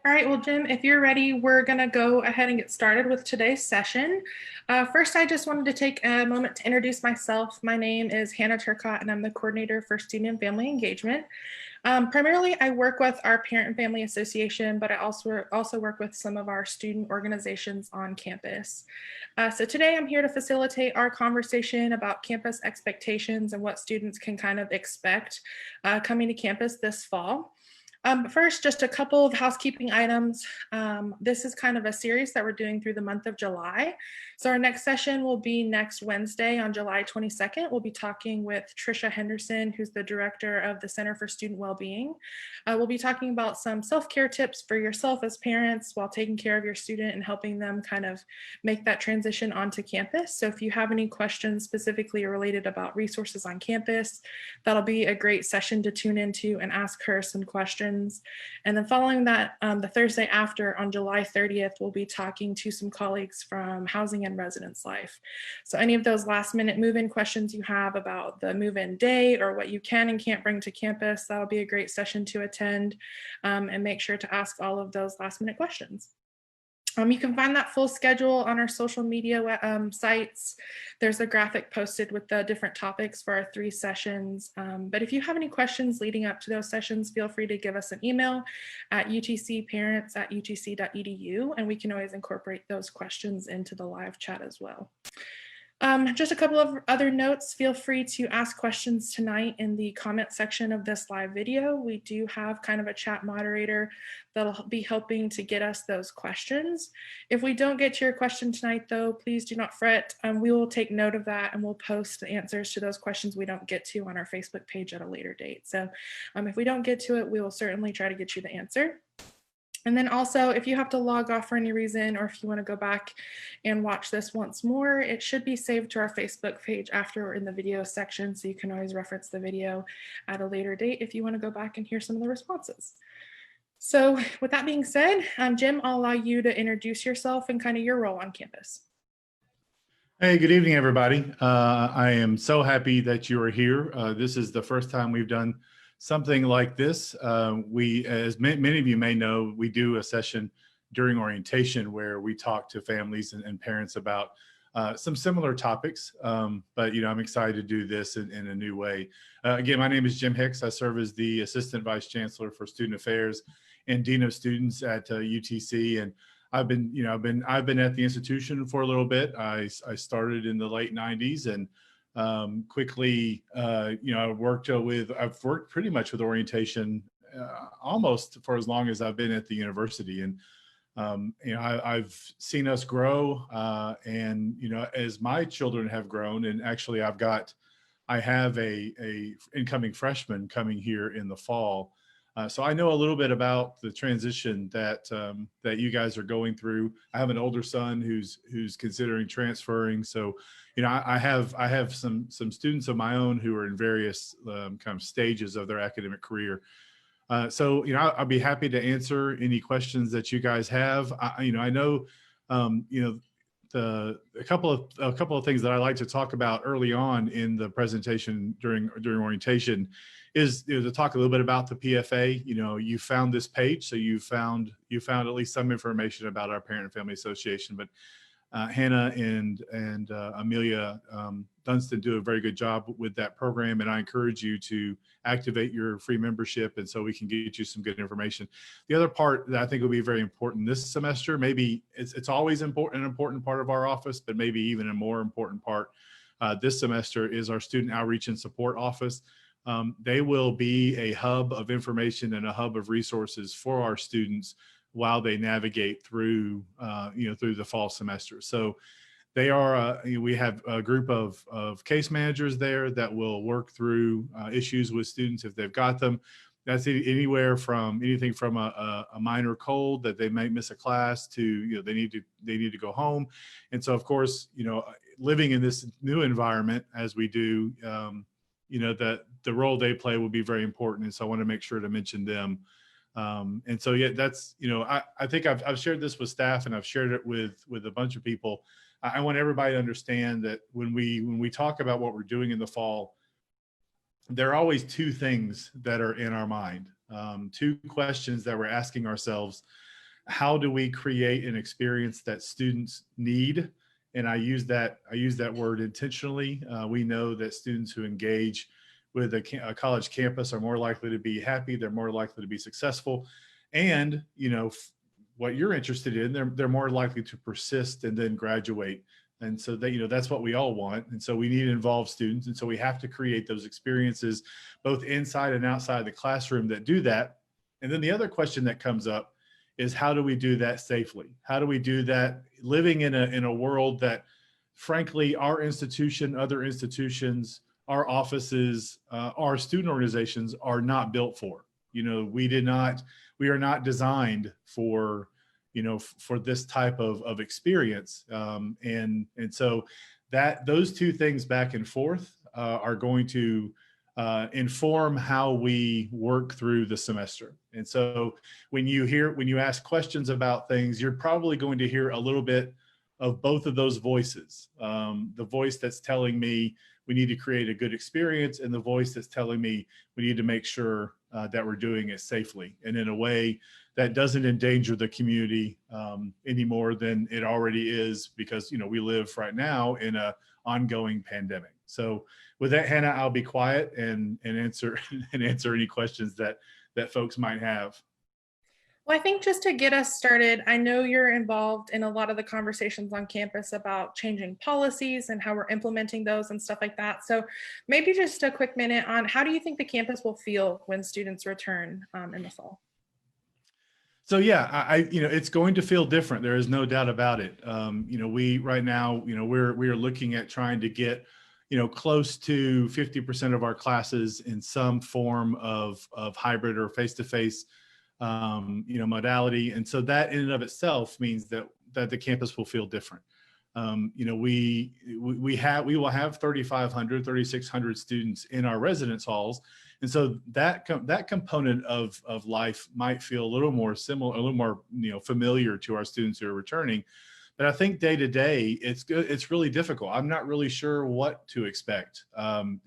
All right, well, Jim, if you're ready, we're going to go ahead and get started with today's session. First, I just wanted to take a moment to introduce myself. My name is Hannah Turcotte, and I'm the coordinator for Student and Family Engagement. Primarily, I work with our Parent and Family Association, but I also work with some of our student organizations on campus. So today I'm here to facilitate our conversation about campus expectations and what students can kind of expect coming to campus this fall. But first, just a couple of housekeeping items. This is kind of a series that we're doing through the month of July. So our next session will be next Wednesday on July 22nd. We'll be talking with Trisha Henderson, who's the director of the Center for Student Wellbeing. We'll be talking about some self-care tips for yourself as parents while taking care of your student and helping them kind of make that transition onto campus. So if you have any questions specifically related about resources on campus, that'll be a great session to tune into and ask her some questions. And then following that, the Thursday after on July 30th, we'll be talking to some colleagues from Housing and Residence Life. So any of those last minute move-in questions you have about the move-in day or what you can and can't bring to campus, that'll be a great session to attend, and make sure to ask all of those last minute questions. You can find that full schedule on our social media sites. There's a graphic posted with the different topics for our 3 sessions. But if you have any questions leading up to those sessions, feel free to give us an email at utcparents@utc.edu, and we can always incorporate those questions into the live chat as well. Just a couple of other notes. Feel free to ask questions tonight in the comment section of this live video. We do have kind of a chat moderator that'll be helping to get us those questions. If we don't get to your question tonight, though, please do not fret. We will take note of that and we'll post the answers to those questions we don't get to on our Facebook page at a later date. So if we don't get to it, we will certainly try to get you the answer. And then also, if you have to log off for any reason, or if you want to go back and watch this once more, it should be saved to our Facebook page after we're in the video section, so you can always reference the video at a later date if you want to go back and hear some of the responses. So with that being said, Jim, I'll allow you to introduce yourself and kind of your role on campus. Hey, good evening, everybody. I am so happy that you are here. This is the first time we've done something like this. As many of you may know, we do a session during orientation where we talk to families and parents about some similar topics, but I'm excited to do this in a new way. Again, my name is Jim Hicks. I serve as the Assistant Vice Chancellor for Student Affairs and Dean of Students at UTC, and I've been at the institution for a little bit. I started in the late 90s and quickly, I've worked pretty much with orientation almost for as long as I've been at the university. And, I've seen us grow and, as my children have grown, and actually I have a incoming freshman coming here in the fall. So I know a little bit about the transition that you guys are going through. I have an older son who's considering transferring. So, I have some students of my own who are in various kind of stages of their academic career. So, I'll be happy to answer any questions that you guys have. I know, a couple of things that I like to talk about early on in the presentation during orientation is to talk a little bit about the PFA. You found this page, so you found at least some information about our Parent and Family Association. But Hannah and Amelia Dunstan do a very good job with that program, and I encourage you to activate your free membership, and so we can get you some good information. The other part that I think will be very important this semester, maybe it's always an important part of our office, but maybe even a more important part this semester is our Student Outreach and Support Office. They will be a hub of information and a hub of resources for our students while they navigate through, through the fall semester. So they are, we have a group of case managers there that will work through issues with students if they've got them. That's anything from a minor cold that they might miss a class to, they need to go home. And so, of course, living in this new environment as we do, that the role they play will be very important. And so I want to make sure to mention them. And so, yeah, that's, I think I've shared this with staff and I've shared it with a bunch of people. I want everybody to understand that when we talk about what we're doing in the fall, there are always 2 things that are in our mind, 2 questions that we're asking ourselves how do we create an experience that students need? And I use that word intentionally. We know that students who engage with a college campus are more likely to be happy. They're more likely to be successful. And, what you're interested in, they're more likely to persist and then graduate. And so that, that's what we all want. And so we need to involve students. And so we have to create those experiences both inside and outside the classroom that do that. And then the other question that comes up is, how do we do that safely? How do we do that living in a world that, frankly, our institution, other institutions, our offices, our student organizations are not built for? We are not designed for, for this type of experience. And so those two things back and forth are going to inform how we work through the semester. And so when you ask questions about things, you're probably going to hear a little bit of both of those voices. The voice that's telling me we need to create a good experience, and the voice that's telling me we need to make sure that we're doing it safely and in a way that doesn't endanger the community any more than it already is, because we live right now in a ongoing pandemic. So with that, Hannah, I'll be quiet and answer any questions that folks might have. Well, I think just to get us started, I know you're involved in a lot of the conversations on campus about changing policies and how we're implementing those and stuff like that. So maybe just a quick minute on, how do you think the campus will feel when students return in the fall? So yeah, it's going to feel different. There is no doubt about it. We right now, we are looking at trying to get, close to 50% of our classes in some form of hybrid or face-to-face, modality. And so that in and of itself means that the campus will feel different. We will have 3,500, 3,600 students in our residence halls. And so that component of life might feel a little more similar, a little more, familiar to our students who are returning. But I think day to day, it's really difficult. I'm not really sure what to expect and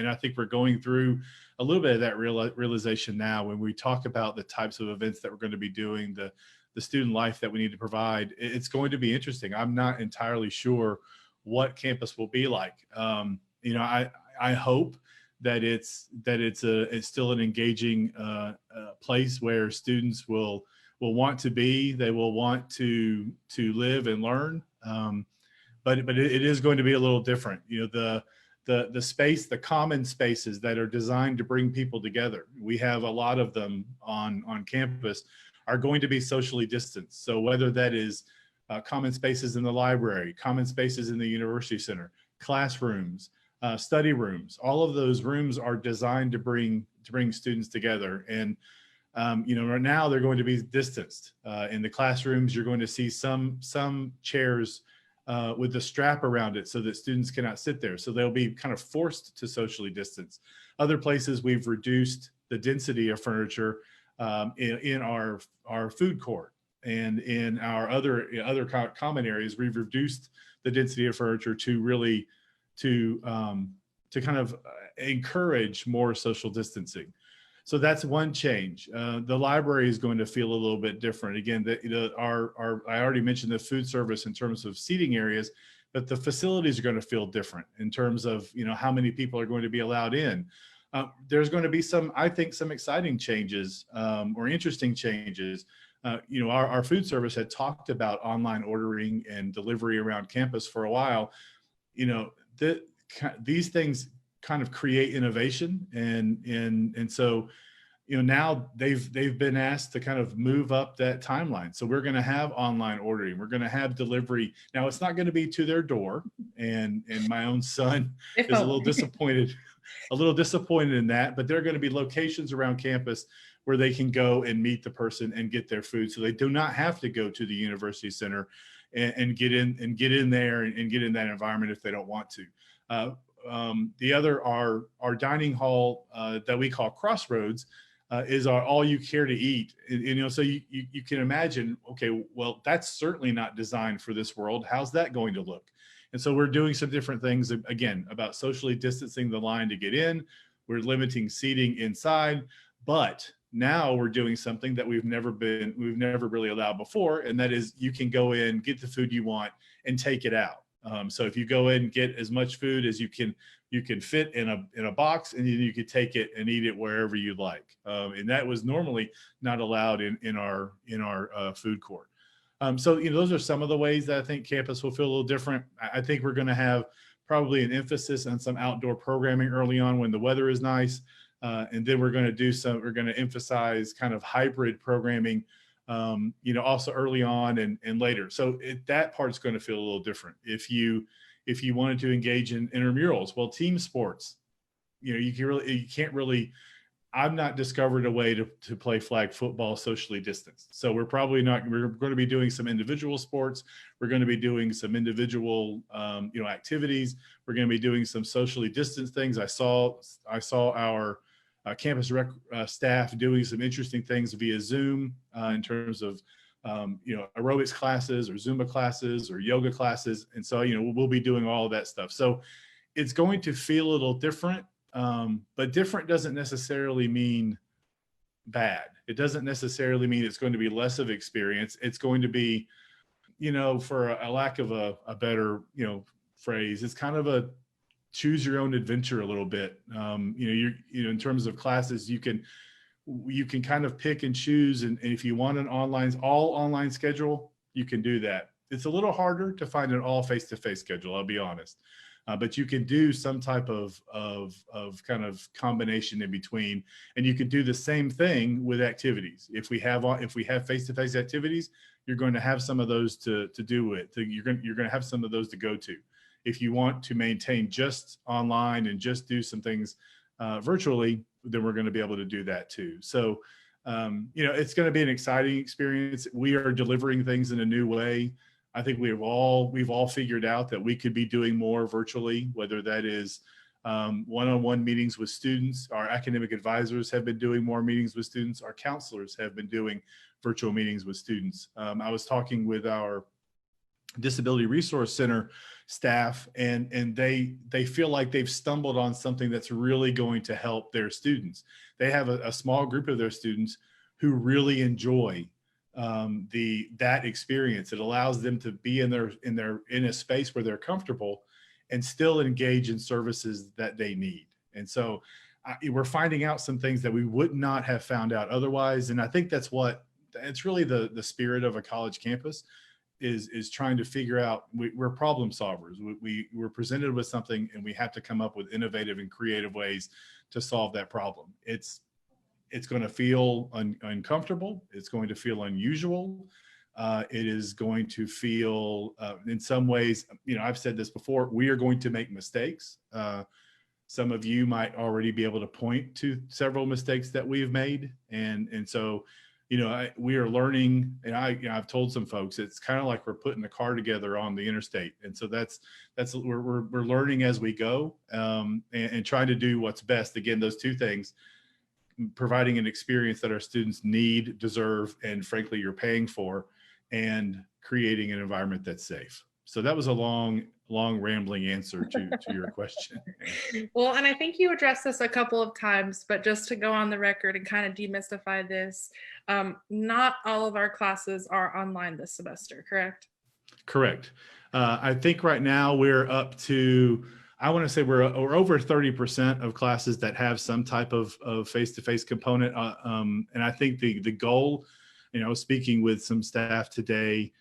I think we're going through a little bit of that realization now when we talk about the types of events that we're going to be doing, the student life that we need to provide. It's going to be interesting. I'm not entirely sure what campus will be like. I hope that it's still an engaging place where students will want to be. They will want to live and learn. But it is going to be a little different. The space, the common spaces that are designed to bring people together. We have a lot of them on campus, are going to be socially distanced. So whether that is common spaces in the library, common spaces in the university center, classrooms, study rooms, all of those rooms are designed to bring students together. And right now they're going to be distanced. In the classrooms, you're going to see some chairs with the strap around it so that students cannot sit there. So they'll be kind of forced to socially distance. Other places, we've reduced the density of furniture in our food court, and in our other common areas. We've reduced the density of furniture to really to kind of encourage more social distancing. So that's one change. The library is going to feel a little bit different. Again, I already mentioned the food service in terms of seating areas, but the facilities are going to feel different in terms of how many people are going to be allowed in. There's going to be some exciting changes or interesting changes. Our food service had talked about online ordering and delivery around campus for a while. These things kind of create innovation, and so now they've been asked to kind of move up that timeline. So we're going to have online ordering, we're going to have delivery. Now it's not going to be to their door, and my own son is a little disappointed in that, but there are going to be locations around campus where they can go and meet the person and get their food, so they do not have to go to the university center and get in there and get in that environment if they don't want to. The other, our dining hall that we call Crossroads is our all you care to eat. So you can imagine, okay, well, that's certainly not designed for this world. How's that going to look? And so we're doing some different things, again, about socially distancing the line to get in. We're limiting seating inside, but Now we're doing something that we've never really allowed before, and that is you can go in, get the food you want, and take it out. So if you go in and get as much food as you can fit in a box, and then you could take it and eat it wherever you like. And that was normally not allowed in our food court. So those are some of the ways that I think campus will feel a little different. I think we're going to have probably an emphasis on some outdoor programming early on when the weather is nice. And then we're going to emphasize kind of hybrid programming, also early on and later. So that part's going to feel a little different. If you wanted to engage in intramurals, well, team sports, you can't really, I've not discovered a way to play flag football socially distanced. So we're going to be doing some individual sports. We're going to be doing some individual, activities. We're going to be doing some socially distanced things. I saw our campus rec staff doing some interesting things via Zoom in terms of, aerobics classes or Zumba classes or yoga classes. And so, we'll be doing all of that stuff. So it's going to feel a little different, but different doesn't necessarily mean bad. It doesn't necessarily mean it's going to be less of experience. It's going to be, for a lack of a better, phrase, it's kind of a choose your own adventure a little bit. In terms of classes, you can kind of pick and choose. And if you want an all online schedule, you can do that. It's a little harder to find an all face-to-face schedule, I'll be honest. But you can do some type of kind of combination in between, and you could do the same thing with activities. If we have face-to-face activities, you're going to have some of those to do it. You're going to have some of those to go to. If you want to maintain just online and just do some things virtually, then we're going to be able to do that too. So, it's going to be an exciting experience. We are delivering things in a new way. I think we've all figured out that we could be doing more virtually, whether that is one-on-one meetings with students. Our academic advisors have been doing more meetings with students. Our counselors have been doing virtual meetings with students. I was talking with our Disability Resource Center staff, and they feel like they've stumbled on something that's really going to help their students. They have a small group of their students who really enjoy that experience. It allows them to be in a space where they're comfortable and still engage in services that they need. And so we're finding out some things that we would not have found out otherwise. And I think it's really the spirit of a college campus is trying to figure out, we're problem solvers. We're presented with something and we have to come up with innovative and creative ways to solve that problem. It's going to feel uncomfortable. It's going to feel unusual. It is going to feel, in some ways, I've said this before, we are going to make mistakes. Some of you might already be able to point to several mistakes that we've made. And so, we are learning, and I've told some folks, it's kind of like we're putting the car together on the interstate. And so we're learning as we go, and trying to do what's best. Again, those two things: providing an experience that our students need, deserve, and frankly, you're paying for, and creating an environment that's safe. So that was a long rambling answer to your question. Well, and I think you addressed this a couple of times, but just to go on the record and kind of demystify this, not all of our classes are online this semester, correct? Correct. I think right now we're up to, I want to say we're over 30% of classes that have some type of face-to-face component. And I think the goal, speaking with some staff today,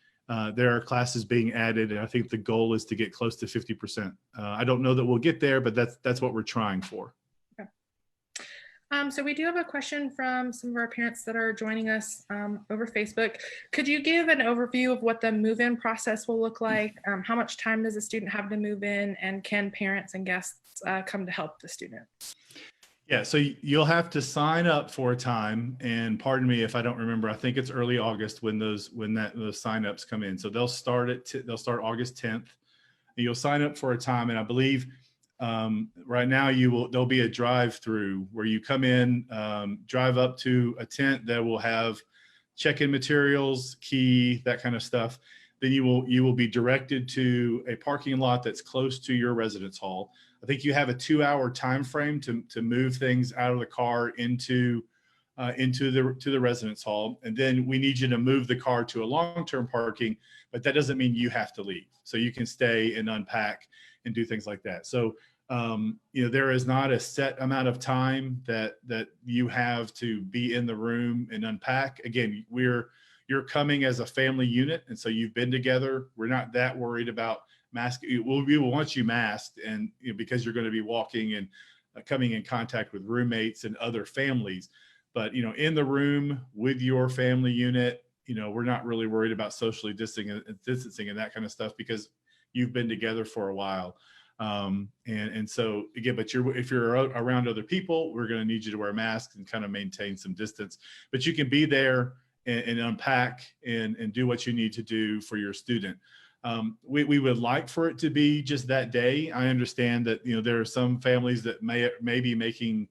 there are classes being added, and I think the goal is to get close to 50%. I don't know that we'll get there, but that's what we're trying for. Okay. So we do have a question from some of our parents that are joining us over Facebook. Could you give an overview of what the move-in process will look like? How much time does a student have to move in, and can parents and guests come to help the student? Yeah, so you'll have to sign up for a time, and pardon me if I don't remember. I think it's early August when those signups come in. So they'll start August 10th. And you'll sign up for a time, and I believe right now there'll be a drive-through where you come in, drive up to a tent that will have check-in materials, key, that kind of stuff. Then you will be directed to a parking lot that's close to your residence hall. I think you have a 2-hour time frame to move things out of the car into into the residence hall. And then we need you to move the car to a long-term parking, but that doesn't mean you have to leave. So you can stay and unpack and do things like that. So there is not a set amount of time that you have to be in the room and unpack. Again, you're coming as a family unit, and so you've been together. We're not that worried about mask. We will want you masked, and because you're going to be walking and coming in contact with roommates and other families. But in the room with your family unit, we're not really worried about socially distancing and that kind of stuff, because you've been together for a while. And so again, but if you're around other people, we're going to need you to wear masks and kind of maintain some distance. But you can be there and unpack and do what you need to do for your student. We would like for it to be just that day. I understand that there are some families that may be making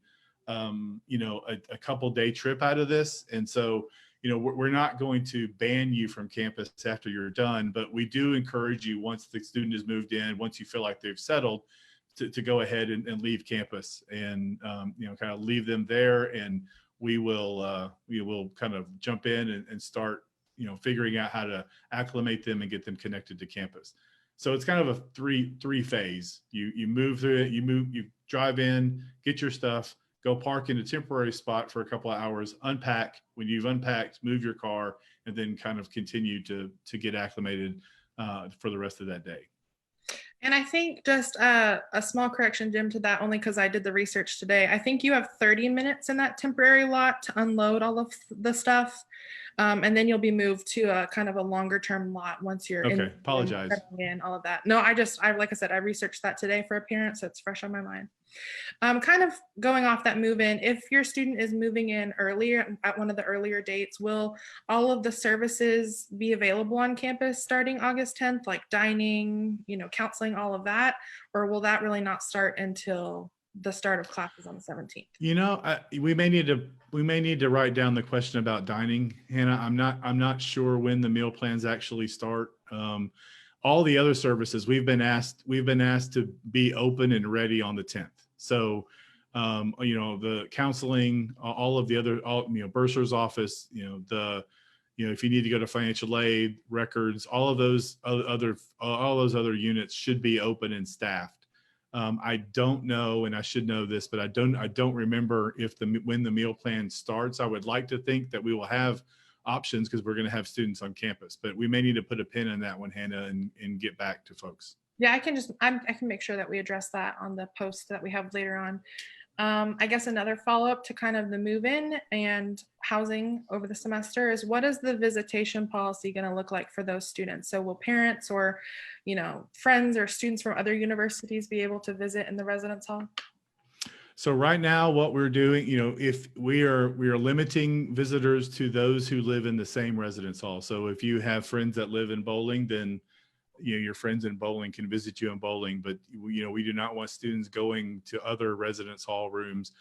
a couple day trip out of this, and so we're not going to ban you from campus after you're done, but we do encourage you, once the student has moved in, once you feel like they've settled, to go ahead and leave campus and kind of leave them there, and we will kind of jump in and start figuring out how to acclimate them and get them connected to campus. So it's kind of a three phase. You move through it, you drive in, get your stuff, go park in a temporary spot for a couple of hours, unpack. When you've unpacked, move your car, and then kind of continue to get acclimated for the rest of that day. And I think just a small correction, Jim, to that, only because I did the research today. I think you have 30 minutes in that temporary lot to unload all of the stuff. And then you'll be moved to a kind of a longer term lot once you're okay. in. Apologize. In all of that. No, I like I said, I researched that today for a parent, so it's fresh on my mind. Kind of going off that move in, if your student is moving in earlier at one of the earlier dates, will all of the services be available on campus starting August 10th, like dining, counseling, all of that? Or will that really not start until the start of classes on the 17th? We may need to write down the question about dining, Hannah. I'm not sure when the meal plans actually start. All the other services we've been asked to be open and ready on the 10th. So, the counseling, all of the other, bursar's office, if you need to go to financial aid, records, all of those other units should be open and staffed. I don't know, and I should know this, but I don't remember when the meal plan starts. I would like to think that we will have options because we're going to have students on campus, but we may need to put a pin in that one, Hannah, and get back to folks. Yeah, I can make sure that we address that on the post that we have later on. I guess another follow-up to kind of the move-in and housing over the semester is, what is the visitation policy going to look like for those students? So will parents or, friends or students from other universities be able to visit in the residence hall? So right now, what we're doing, if we are limiting visitors to those who live in the same residence hall. So if you have friends that live in Bowling, then your friends in Bowling can visit you in Bowling, but we do not want students going to other residence hall rooms,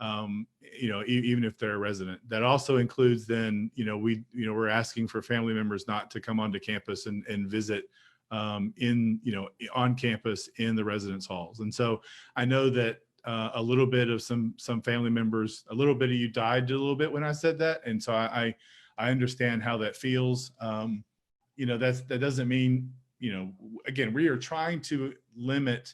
even if they're a resident. That also includes then, we're asking for family members not to come onto campus and visit on campus in the residence halls. And so I know that a little bit of some family members, a little bit of you died a little bit when I said that. And so I understand how that feels. That doesn't mean, again, we are trying to limit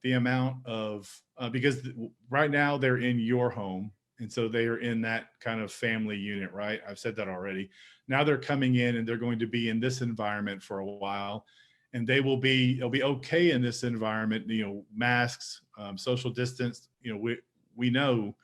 the amount of, because right now they're in your home. And so they are in that kind of family unit, right? I've said that already. Now they're coming in and they're going to be in this environment for a while. And it'll be okay in this environment, masks, social distance, we know,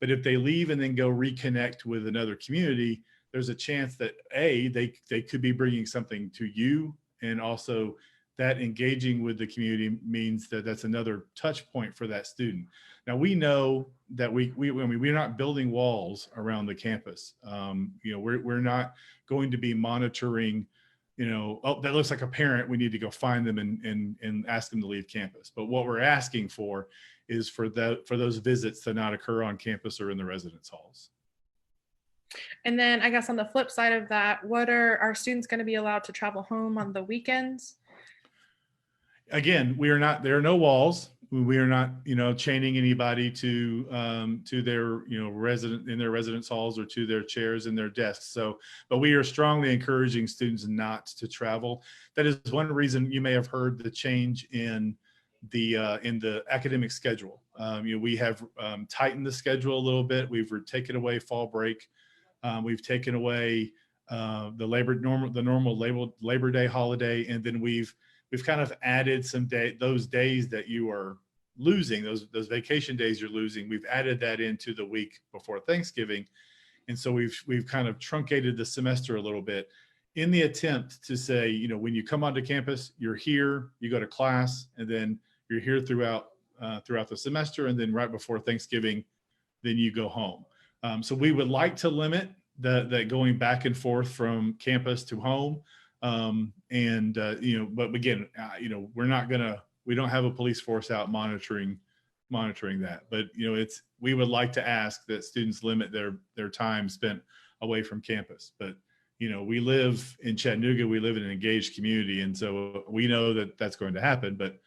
but if they leave and then go reconnect with another community, there's a chance that they could be bringing something to you. And also that engaging with the community means that that's another touch point for that student. Now we know that we're not building walls around the campus. We're not going to be monitoring, that looks like a parent, we need to go find them and ask them to leave campus. But what we're asking for is for those visits to not occur on campus or in the residence halls. And then I guess on the flip side of that, what are our students going to be allowed to travel home on the weekends? Again, there are no walls. we are not, chaining anybody to their, in their residence halls or to their chairs and their desks. So, but we are strongly encouraging students not to travel. That is one reason you may have heard the change in the academic schedule. We have tightened the schedule a little bit. We've taken away fall break. We've taken away the normal Labor Day holiday, and then we've kind of added those days that you are losing, those vacation days you're losing. We've added that into the week before Thanksgiving, and so we've kind of truncated the semester a little bit in the attempt to say, when you come onto campus, you're here, you go to class, and then you're here throughout the semester, and then right before Thanksgiving, then you go home. So we would like to limit that going back and forth from campus to home. But again, we don't have a police force out monitoring that. But, we would like to ask that students limit their time spent away from campus. But, we live in Chattanooga, we live in an engaged community. And so we know that that's going to happen, but,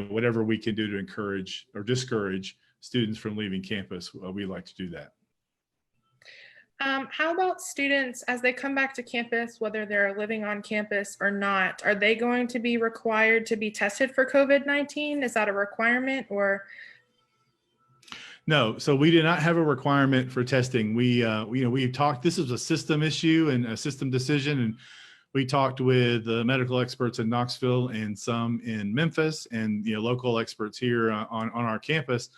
whatever we can do to encourage or discourage students from leaving campus, we like to do that. How about students as they come back to campus, whether they're living on campus or not? Are they going to be required to be tested for COVID-19? Is that a requirement or? No, so we did not have a requirement for testing. We talked, this is a system issue and a system decision. And we talked with the medical experts in Knoxville and some in Memphis and, local experts here on our campus,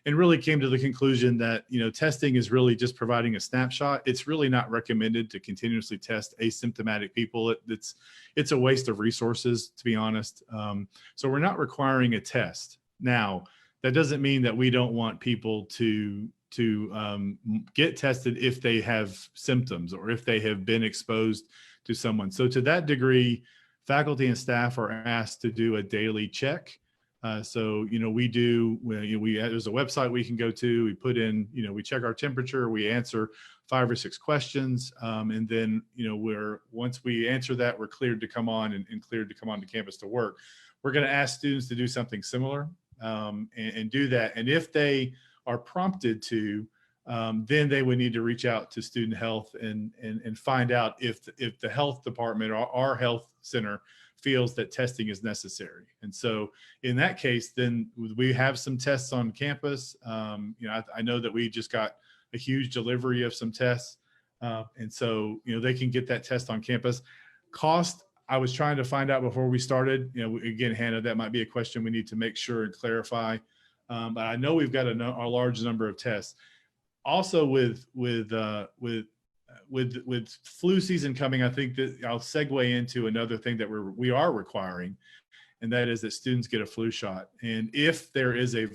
and really came to the conclusion that, testing is really just providing a snapshot. It's really not recommended to continuously test asymptomatic people. It's a waste of resources, to be honest. So we're not requiring a test. Now, that doesn't mean that we don't want people to get tested if they have symptoms or if they have been exposed to someone. So to that degree, faculty and staff are asked to do a daily check. So, we do, there's a website we can go to, we put in, we check our temperature, we answer 5 or 6 questions. And then, once we answer that, we're cleared to come on and cleared to come on to campus to work. We're going to ask students to do something similar and do that. And if they are prompted to, then they would need to reach out to student health and find out if the health department or our health center feels that testing is necessary. And so in that case, then we have some tests on campus. I know that we just got a huge delivery of some tests. And so, they can get that test on campus. Cost, I was trying to find out before we started, again, Hannah, that might be a question we need to make sure and clarify. But I know we've got a large number of tests. Also with flu season coming, I think that I'll segue into another thing that we are requiring, and that is that students get a flu shot. And if there is a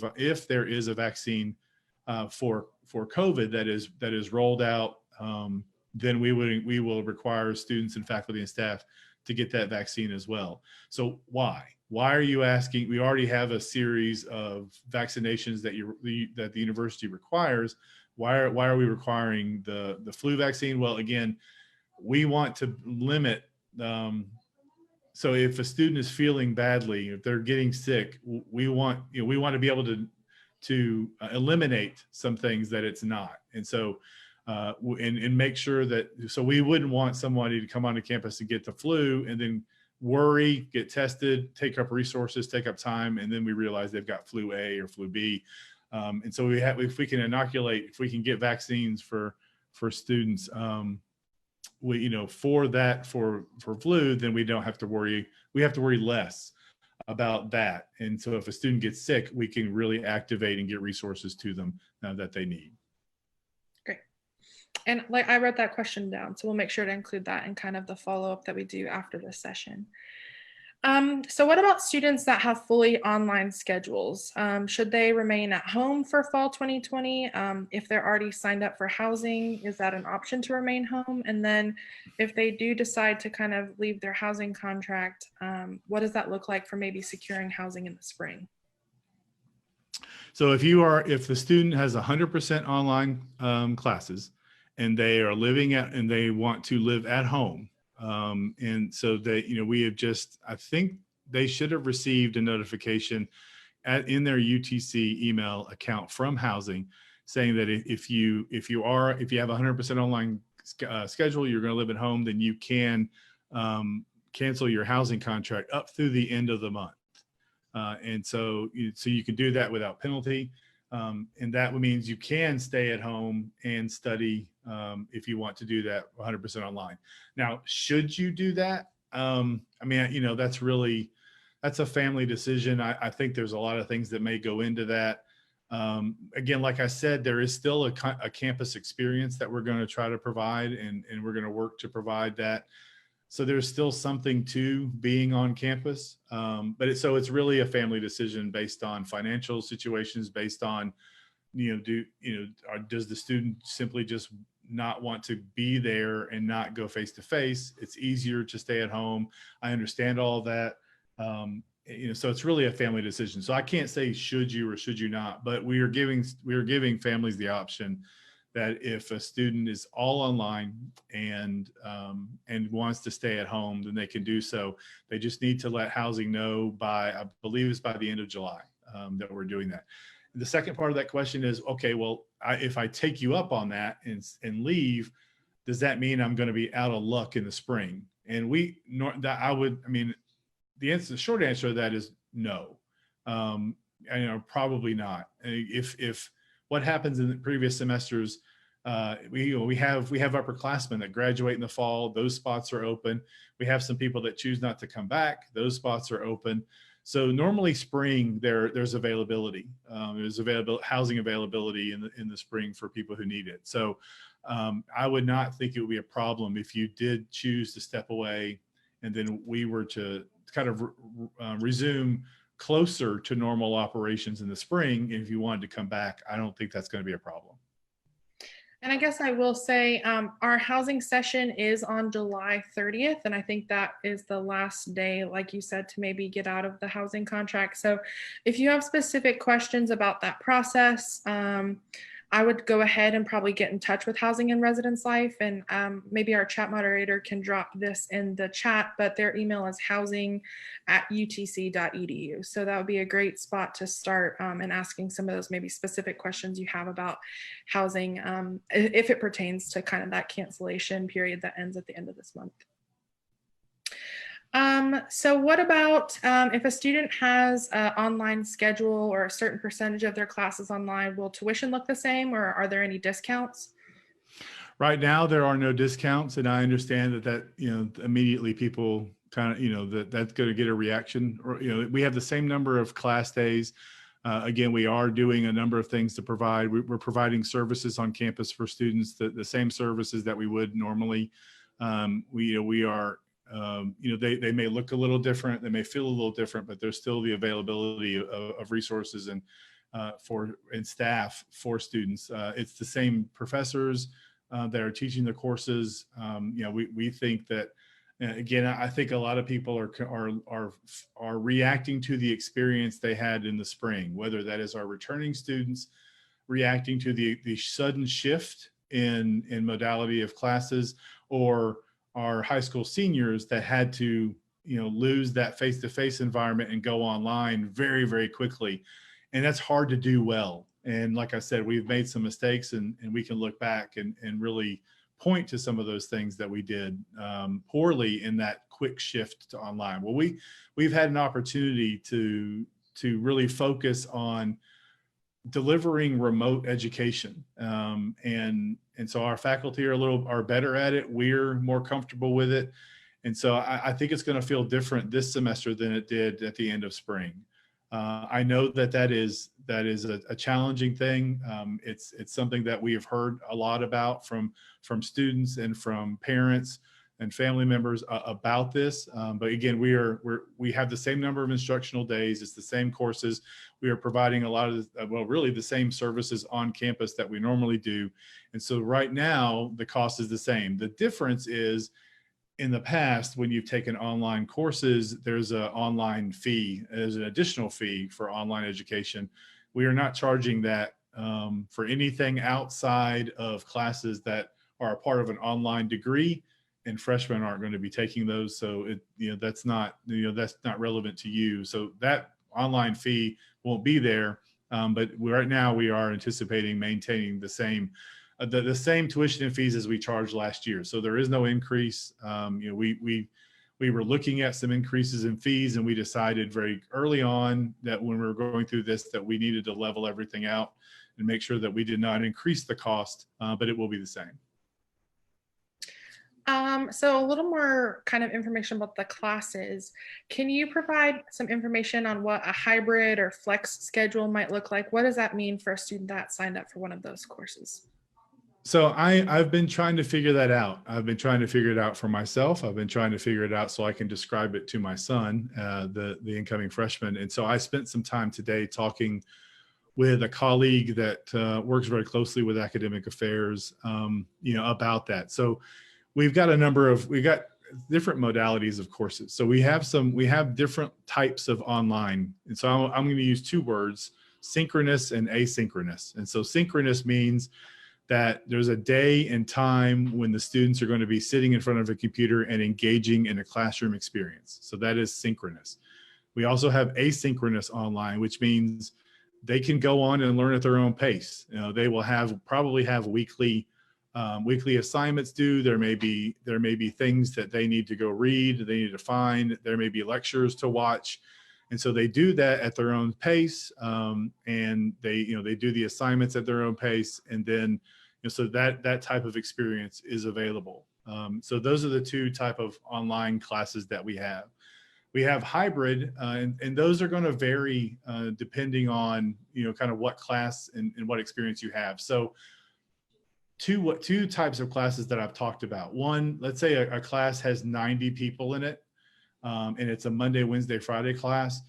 vaccine for COVID that is rolled out, then we will require students and faculty and staff to get that vaccine as well. So why are you asking? We already have a series of vaccinations that the university requires. Why are we requiring the flu vaccine? Well, again, we want to limit. So if a student is feeling badly, if they're getting sick, we want to be able to eliminate some things that it's not. And so and make sure that, so we wouldn't want somebody to come onto campus to get the flu and then worry, get tested, take up resources, take up time, and then we realize they've got flu A or flu B. And so if we can inoculate, if we can get vaccines for students, for flu, then we don't have to worry. We have to worry less about that. And so if a student gets sick, we can really activate and get resources to them that they need. Great. And I wrote that question down, so we'll make sure to include that in kind of the follow-up that we do after this session. So what about students that have fully online schedules? Should they remain at home for fall 2020? If they're already signed up for housing, is that an option to remain home? And then if they do decide to kind of leave their housing contract, what does that look like for maybe securing housing in the spring? So if the student has 100% online classes and they are and they want to live at home, and so they, we have I think they should have received a notification in their UTC email account from housing, saying that if you have 100% online schedule, you're going to live at home, then you can cancel your housing contract up through the end of the month. And so you can do that without penalty. And that means you can stay at home and study if you want to do that 100% online. Now, should you do that? I mean, that's a family decision. I think there's a lot of things that may go into that. Again, like I said, there is still a campus experience that we're going to try to provide, and we're going to work to provide that. So there's still something to being on campus, but it's really a family decision based on financial situations, based on, does the student simply just not want to be there and not go face to face? It's easier to stay at home. I understand all that. So it's really a family decision. So I can't say should you or should you not, but we are giving families the option that if a student is all online and wants to stay at home, then they can do so. They just need to let housing know I believe it's by the end of July that we're doing that. The second part of that question is, okay, well, if I take you up on that and leave, does that mean I'm going to be out of luck in the spring? And the short answer to that is no. Probably not. If what happens in the previous semesters, we have upperclassmen that graduate in the fall. Those spots are open. We have some people that choose not to come back. Those spots are open. So normally spring there's availability. There's housing availability in the spring for people who need it. So I would not think it would be a problem if you did choose to step away, and then we were to kind of resume closer to normal operations in the spring. And if you wanted to come back, I don't think that's going to be a problem. And I guess I will say our housing session is on July 30th. And I think that is the last day, like you said, to maybe get out of the housing contract. So if you have specific questions about that process, I would go ahead and probably get in touch with Housing and Residence Life, and maybe our chat moderator can drop this in the chat, but their email is housing@utc.edu. So that would be a great spot to start and asking some of those maybe specific questions you have about housing, if it pertains to kind of that cancellation period that ends at the end of this month. So what about if a student has an online schedule or a certain percentage of their classes online, will tuition look the same, or are there any discounts? Right now, there are no discounts, and I understand that immediately people kind of, that's going to get a reaction. Or, we have the same number of class days. Again, we are doing a number of things to provide. We're providing services on campus for students, the same services that we would normally. We are. They may look a little different, they may feel a little different, but there's still the availability of resources and staff for students. It's the same professors that are teaching the courses. We think that, again, I think a lot of people are reacting to the experience they had in the spring, whether that is our returning students reacting to the sudden shift in modality of classes, or our high school seniors that had to, lose that face-to-face environment and go online very, very quickly. And that's hard to do well. And like I said, we've made some mistakes, and we can look back and really point to some of those things that we did poorly in that quick shift to online. Well, we've had an opportunity to really focus on delivering remote education. And so our faculty are better at it. We're more comfortable with it. And so I think it's going to feel different this semester than it did at the end of spring. I know that is a challenging thing. It's something that we have heard a lot about from students and from parents and family members about this. But again, we have the same number of instructional days. It's the same courses. We are providing a lot of, really the same services on campus that we normally do. And so right now the cost is the same. The difference is, in the past, when you've taken online courses, there's an online fee, there's an additional fee for online education. We are not charging that for anything outside of classes that are a part of an online degree, and freshmen aren't going to be taking those. So that's not relevant to you. So that online fee won't be there. But right now we are anticipating maintaining the same tuition and fees as we charged last year. So there is no increase. We were looking at some increases in fees, and we decided very early on that when we were going through this, that we needed to level everything out and make sure that we did not increase the cost, but it will be the same. So a little more kind of information about the classes. Can you provide some information on what a hybrid or flex schedule might look like? What does that mean for a student that signed up for one of those courses? So I've been trying to figure that out. I've been trying to figure it out for myself. I've been trying to figure it out so I can describe it to my son, the incoming freshman. And so I spent some time today talking with a colleague that works very closely with academic affairs, about that. So we've got different modalities of courses. So we have different types of online. And so I'm going to use two words, synchronous and asynchronous. And so synchronous means that there's a day and time when the students are going to be sitting in front of a computer and engaging in a classroom experience. So that is synchronous. We also have asynchronous online, which means they can go on and learn at their own pace. They will probably have weekly assignments due. There may be things that they need to go read, they need to find. There may be lectures to watch. And so they do that at their own pace, and they do the assignments at their own pace, and then so that type of experience is available. So those are the two type of online classes that we have. We have hybrid, and those are going to vary depending on kind of what class and what experience you have. So two types of classes that I've talked about. One, let's say a class has 90 people in it. And it's a Monday, Wednesday, Friday class.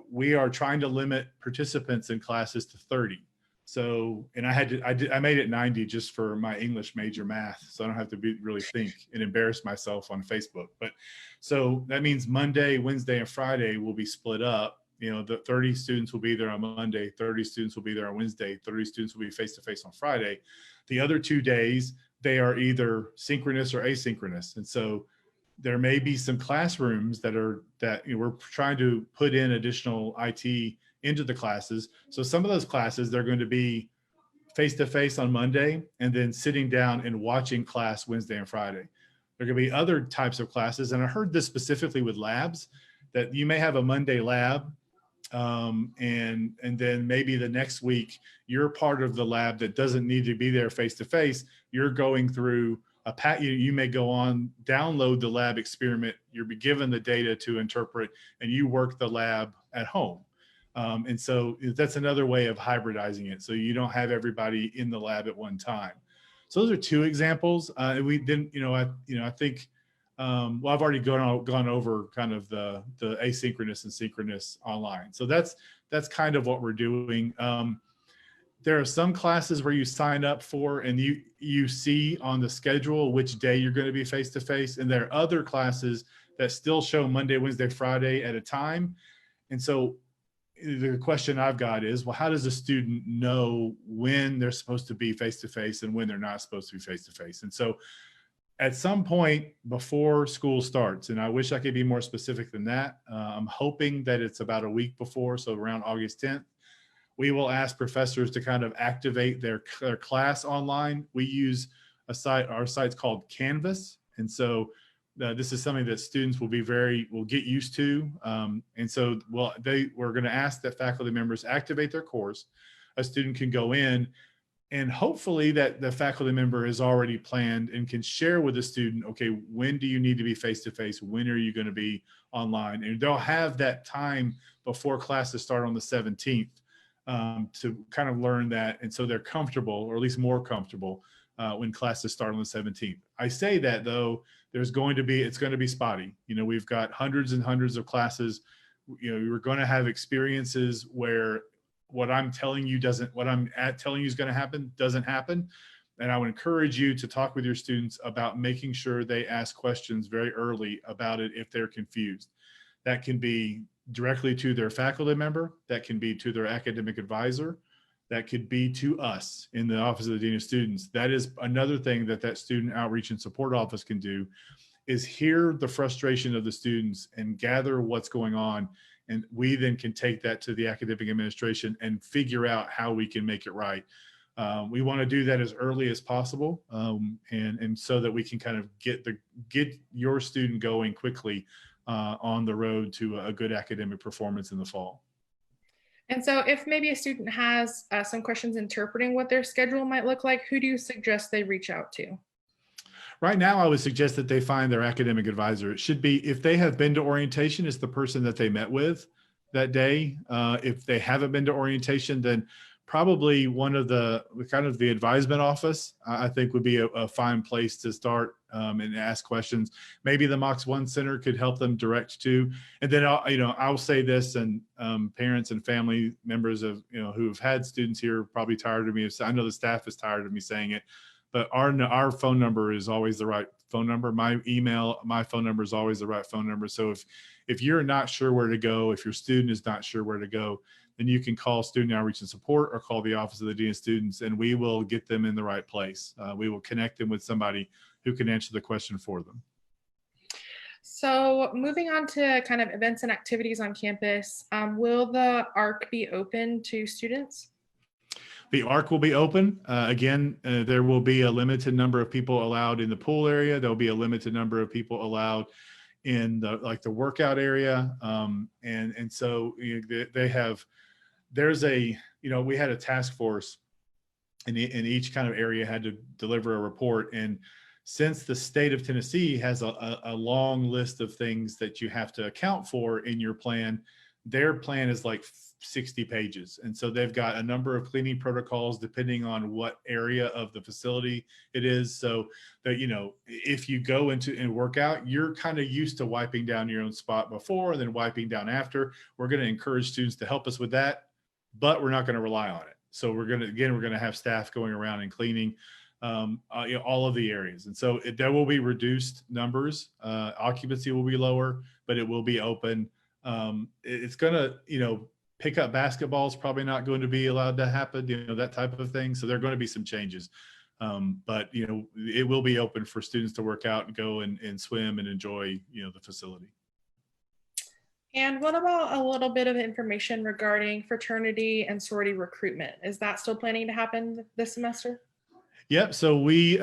We are trying to limit participants in classes to 30. So, and I made it 90 just for my English major math, so I don't have to really think and embarrass myself on Facebook. But so that means Monday, Wednesday, and Friday will be split up. The 30 students will be there on Monday, 30 students will be there on Wednesday, 30 students will be face-to-face on Friday. The other 2 days, they are either synchronous or asynchronous. And so there may be some classrooms that we're trying to put in additional IT into the classes. So some of those classes, they're going to be face-to-face on Monday and then sitting down and watching class Wednesday and Friday. There are going to be other types of classes. And I heard this specifically with labs, that you may have a Monday lab, and then maybe the next week you're part of the lab that doesn't need to be there face-to-face. You're going through you may go on, download the lab experiment, you'll be given the data to interpret, and you work the lab at home. And so that's another way of hybridizing it. So you don't have everybody in the lab at one time. So those are two examples. We didn't, I think, I've already gone over kind of the asynchronous and synchronous online. So that's kind of what we're doing. There are some classes where you sign up for and you see on the schedule which day you're going to be face-to-face. And there are other classes that still show Monday, Wednesday, Friday at a time. And so the question I've got is, well, how does a student know when they're supposed to be face-to-face and when they're not supposed to be face-to-face? And so at some point before school starts, and I wish I could be more specific than that, I'm hoping that it's about a week before, so around August 10th, we will ask professors to kind of activate their class online. We use our site's called Canvas. And so this is something that students will get used to. And so we're going to ask that faculty members activate their course. A student can go in, and hopefully that the faculty member has already planned and can share with the student, okay, when do you need to be face-to-face? When are you going to be online? And they'll have that time before classes start on the 17th. To kind of learn that, and so they're comfortable, or at least more comfortable, when classes start on the 17th. I say that though, it's going to be spotty. We've got hundreds and hundreds of classes. We're going to have experiences where what I'm telling you is going to happen doesn't happen. And I would encourage you to talk with your students about making sure they ask questions very early about it if they're confused. That can be directly to their faculty member, that can be to their academic advisor, that could be to us in the Office of the Dean of Students. That is another thing that Student Outreach and Support Office can do, is hear the frustration of the students and gather what's going on And we then can take that to the academic administration and figure out how we can make it right. We want to do that as early as possible, and so that we can kind of get your student going quickly on the road to a good academic performance in the fall. And so if maybe a student has some questions interpreting what their schedule might look like, who do you suggest they reach out to? Right now, I would suggest that they find their academic advisor. It should be, if they have been to orientation, it's the person that they met with that day. If they haven't been to orientation, then probably one of the kind of the advisement office, I think would be a fine place to start and ask questions. Maybe the Mox One Center could help them direct to. And then I'll say this, and parents and family members of who have had students here are probably tired of me. I know the staff is tired of me saying it, but our phone number is always the right phone number. My phone number is always the right phone number. So if you're not sure where to go, if your student is not sure where to go, then you can call Student Outreach and Support or call the Office of the Dean of Students, and we will get them in the right place. We will connect them with somebody who can answer the question for them. So moving on to kind of events and activities on campus, will the ARC be open to students? The ARC will be open. Again, there will be a limited number of people allowed in the pool area. There'll be a limited number of people allowed in the workout area. And so they have, we had a task force and each kind of area had to deliver a report. And since the state of Tennessee has a long list of things that you have to account for in your plan, their plan is like 60 pages. And so they've got a number of cleaning protocols depending on what area of the facility it is. So that, if you go into and work out, you're kind of used to wiping down your own spot before and then wiping down after. We're going to encourage students to help us with that, but we're not going to rely on it. So we're going to have staff going around and cleaning all of the areas. And so there will be reduced numbers. Occupancy will be lower, but it will be open. It's going to, pick up basketball is probably not going to be allowed to happen, that type of thing. So there are going to be some changes. But, it will be open for students to work out and go and swim and enjoy, the facility. And what about a little bit of information regarding fraternity and sorority recruitment? Is that still planning to happen this semester? Yep. So we,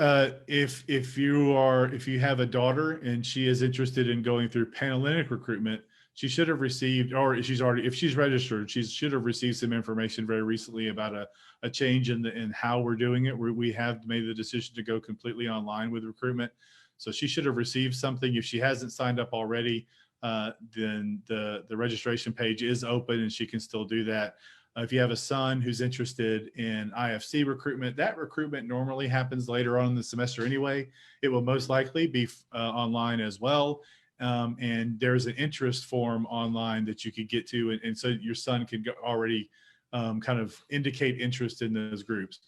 if you have a daughter and she is interested in going through Panhellenic recruitment, she should have received, or if she's registered, she should have received some information very recently about a change in how we're doing it. We have made the decision to go completely online with recruitment. So she should have received something. If she hasn't signed up already, then the registration page is open and she can still do that. If you have a son who's interested in IFC recruitment, that recruitment normally happens later on in the semester anyway. It will most likely be online as well. And there's an interest form online that you could get to. And so your son can already kind of indicate interest in those groups.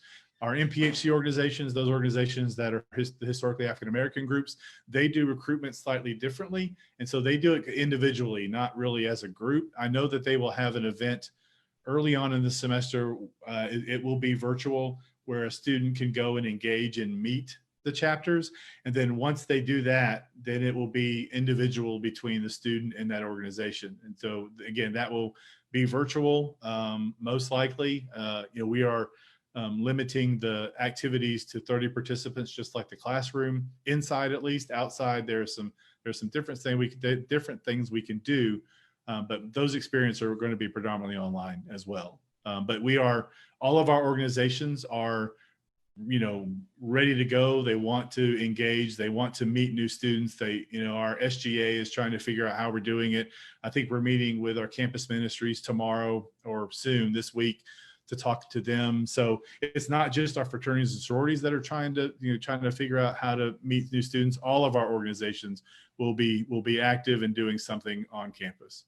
Our MPHC organizations, those organizations that are historically African-American groups, they do recruitment slightly differently. And so they do it individually, not really as a group. I know that they will have an event early on in the semester. It will be virtual, where a student can go and engage and meet the chapters. And then once they do that, then it will be individual between the student and that organization. And so again, that will be virtual, most likely. We are limiting the activities to 30 participants, just like the classroom, inside at least. Outside, there's some different things we can do, but those experiences are going to be predominantly online as well. But all of our organizations are ready to go. They want to engage. They want to meet new students. Our SGA is trying to figure out how we're doing it. I think we're meeting with our campus ministries tomorrow or soon this week to talk to them. So it's not just our fraternities and sororities that are trying to figure out how to meet new students. All of our organizations will be active in doing something on campus.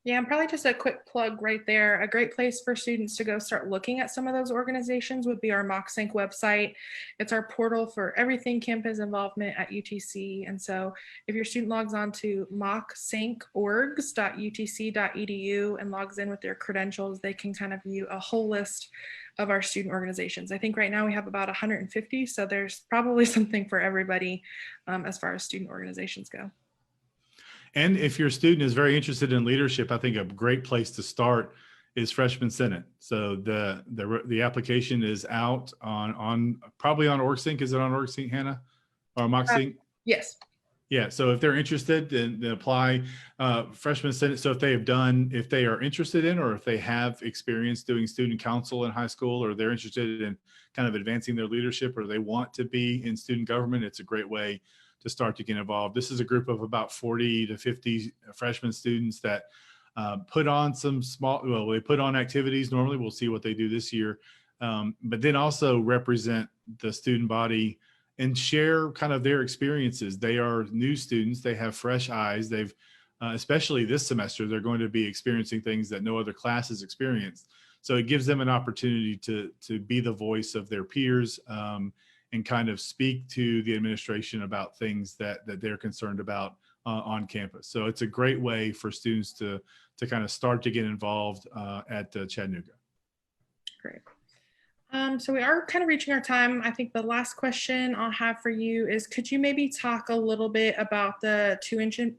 Yeah, and probably just a quick plug right there. A great place for students to go start looking at some of those organizations would be our MockSync website. It's our portal for everything campus involvement at UTC. And so if your student logs on to mocksyncorgs.utc.edu and logs in with their credentials, they can kind of view a whole list of our student organizations. I think right now we have about 150, so there's probably something for everybody as far as student organizations go. And if your student is very interested in leadership, I think a great place to start is Freshman Senate. So the application is out on probably on OrgSync. Is it on OrgSync, Hannah, or MockSync? Yes. Yeah, so if they're interested, then apply Freshman Senate. So if they are interested in, or if they have experience doing student council in high school, or they're interested in kind of advancing their leadership, or they want to be in student government, it's a great way to start to get involved. This is a group of about 40 to 50 freshman students that put on they put on activities normally. We'll see what they do this year, but then also represent the student body and share kind of their experiences. They are new students. They have fresh eyes. They've, especially this semester, they're going to be experiencing things that no other class has experienced. So it gives them an opportunity to be the voice of their peers and kind of speak to the administration about things that they're concerned about on campus. So it's a great way for students to kind of start to get involved at Chattanooga. Great. So we are kind of reaching our time. I think the last question I'll have for you is, could you maybe talk a little bit about the tuition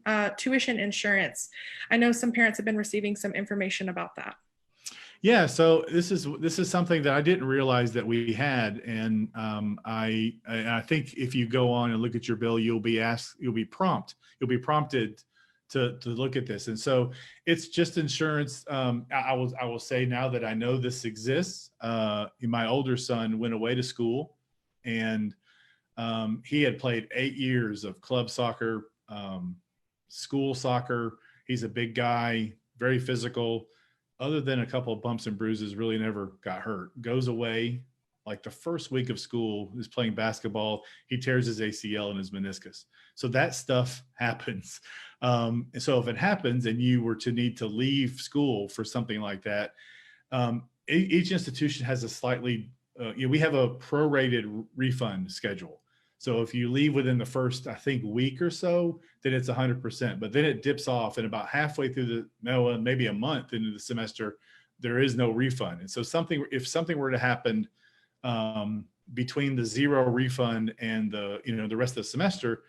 insurance? I know some parents have been receiving some information about that. Yeah, so this is something that I didn't realize that we had, and I think if you go on and look at your bill, you'll be prompted to look at this. And so it's just insurance. I will say now that I know this exists. My older son went away to school, and he had played 8 years of club soccer, school soccer. He's a big guy, very physical. Other than a couple of bumps and bruises, really never got hurt. Goes away like the first week of school, is playing basketball. He tears his ACL and his meniscus. So that stuff happens. And so if it happens and you were to need to leave school for something like that, each institution has a slightly, we have a prorated refund schedule. So if you leave within the first, I think, week or so, then it's 100%. But then it dips off, and about halfway through maybe a month into the semester, there is no refund. And so if something were to happen between the zero refund and the rest of the semester,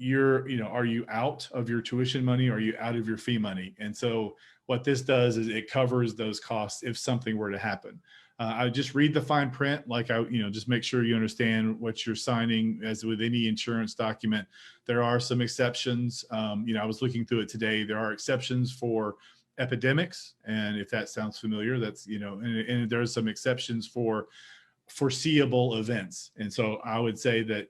are you out of your tuition money? Or are you out of your fee money? And so what this does is it covers those costs if something were to happen. I just read the fine print, just make sure you understand what you're signing. As with any insurance document, there are some exceptions. I was looking through it today. There are exceptions for epidemics. And if that sounds familiar, that's, and there's some exceptions for foreseeable events. And so I would say that,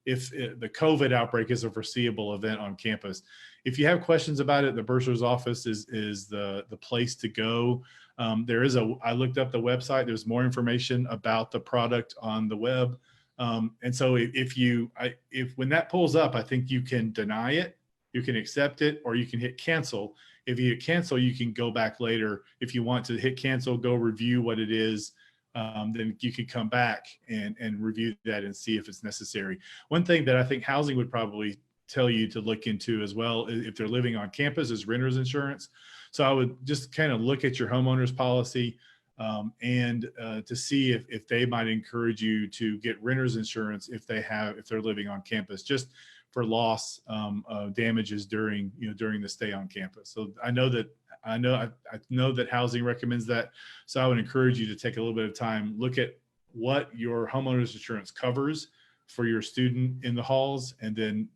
if the COVID outbreak is a foreseeable event on campus, if you have questions about it, the bursar's office is the place to go. I looked up the website. There's more information about the product on the web. And so if when that pulls up, I think you can deny it, you can accept it, or you can hit cancel. If you hit cancel, you can go back later. If you want to hit cancel, go review what it is. Then you could come back and review that and see if it's necessary. One thing that I think housing would probably tell you to look into as well, if they're living on campus, is renter's insurance. So I would just kind of look at your homeowner's policy and to see if they might encourage you to get renter's insurance if they're living on campus, just for loss damages during the stay on campus. So I know that housing recommends that. So I would encourage you to take a little bit of time, look at what your homeowner's insurance covers for your student in the halls, and then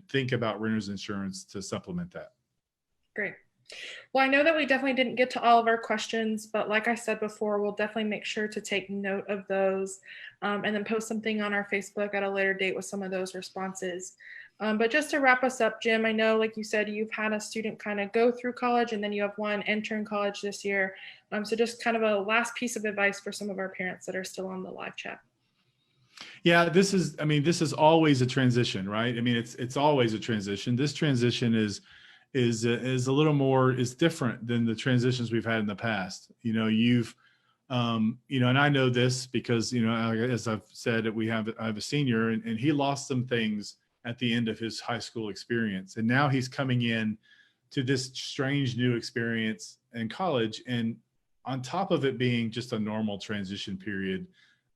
think about renter's insurance to supplement that. Great. Well, I know that we definitely didn't get to all of our questions, but like I said before, we'll definitely make sure to take note of those and then post something on our Facebook at a later date with some of those responses. But just to wrap us up, Jim, I know, like you said, you've had a student kind of go through college, and then you have one intern college this year. So just kind of a last piece of advice for some of our parents that are still on the live chat. Yeah, this is always a transition, right? I mean, it's always a transition. This transition is a little more, is different than the transitions we've had in the past. And I know this because, as I've said, I have a senior, and he lost some things at the end of his high school experience. And now he's coming in to this strange new experience in college. And on top of it being just a normal transition period,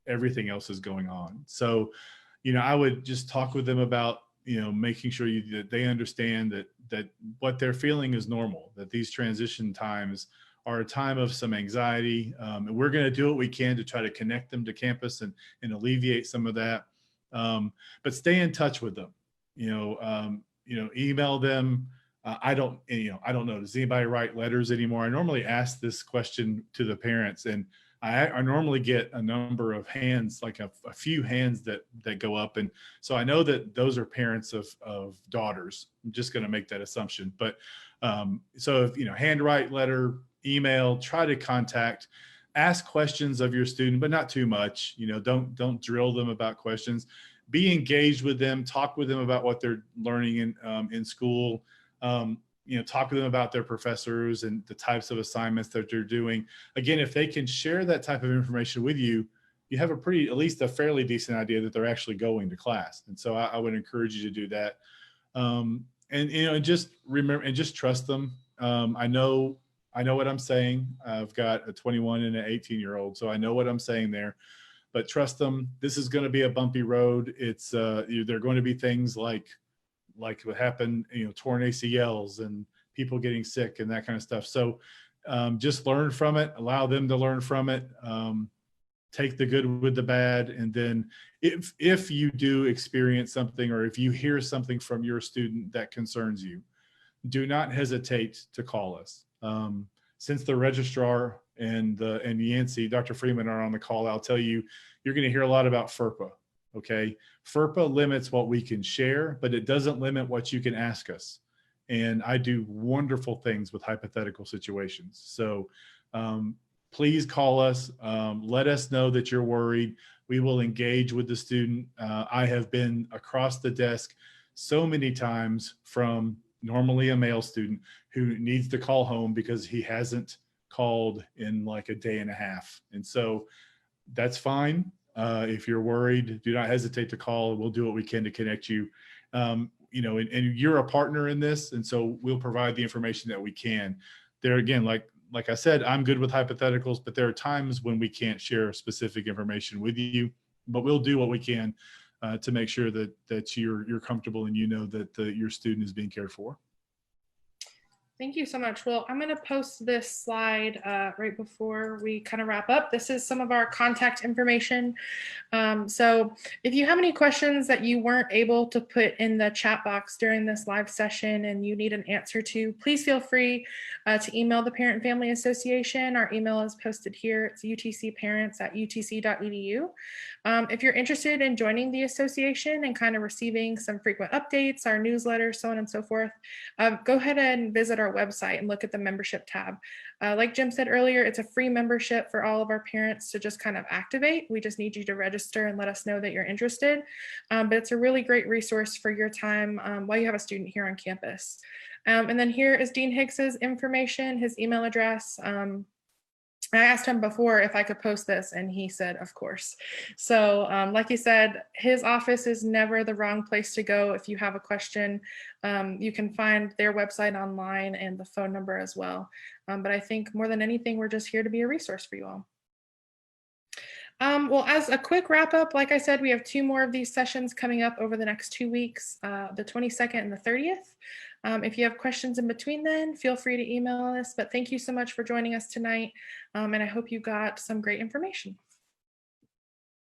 everything else is going on. So, I would just talk with them about making sure that they understand that what they're feeling is normal, that these transition times are a time of some anxiety. And we're going to do what we can to try to connect them to campus and alleviate some of that. But stay in touch with them, email them. I don't know. Does anybody write letters anymore? I normally ask this question to the parents, and I normally get a number of hands, like a few hands that go up. And so I know that those are parents of daughters. I'm just going to make that assumption. But so if, handwrite letter, email, try to contact, ask questions of your student, but not too much. Don't drill them about questions. Be engaged with them, talk with them about what they're learning in school. Talk to them about their professors and the types of assignments that they're doing. Again, if they can share that type of information with you, you have at least a fairly decent idea that they're actually going to class. And so I would encourage you to do that. And just remember and just trust them. I know what I'm saying. I've got a 21 and an 18-year-old, so I know what I'm saying there. But trust them. This is going to be a bumpy road. It's there are going to be things like what happened, torn ACLs and people getting sick and that kind of stuff. So just learn from it, allow them to learn from it, take the good with the bad. And then if you do experience something, or if you hear something from your student that concerns you, do not hesitate to call us. Since the registrar and Yancey, Dr. Freeman, are on the call, I'll tell you, you're going to hear a lot about FERPA. Okay. FERPA limits what we can share, but it doesn't limit what you can ask us. And I do wonderful things with hypothetical situations. So please call us. Let us know that you're worried. We will engage with the student. I have been across the desk so many times from normally a male student who needs to call home because he hasn't called in like a day and a half. And so that's fine. If you're worried, do not hesitate to call. We'll do what we can to connect you. And you're a partner in this, and so we'll provide the information that we can. There again, like I said, I'm good with hypotheticals, but there are times when we can't share specific information with you. But we'll do what we can to make sure that you're comfortable and that your student is being cared for. Thank you so much. Well, I'm going to post this slide right before we kind of wrap up. This is some of our contact information. So if you have any questions that you weren't able to put in the chat box during this live session and you need an answer to, please feel free to email the Parent and Family Association. Our email is posted here. It's utcparents@utc.edu. If you're interested in joining the association and kind of receiving some frequent updates, our newsletter, so on and so forth, go ahead and visit our website and look at the membership tab. Like Jim said earlier, it's a free membership for all of our parents to just kind of activate. We just need you to register and let us know that you're interested. But it's a really great resource for your time while you have a student here on campus. And then here is Dean Hicks's information, his email address. I asked him before if I could post this, and he said, of course. So like he said, his office is never the wrong place to go if you have a question. You can find their website online and the phone number as well. But I think more than anything, we're just here to be a resource for you all. Well, as a quick wrap up, like I said, we have 2 more of these sessions coming up over the next 2 weeks, the 22nd and the 30th. If you have questions in between then, feel free to email us. But thank you so much for joining us tonight. And I hope you got some great information.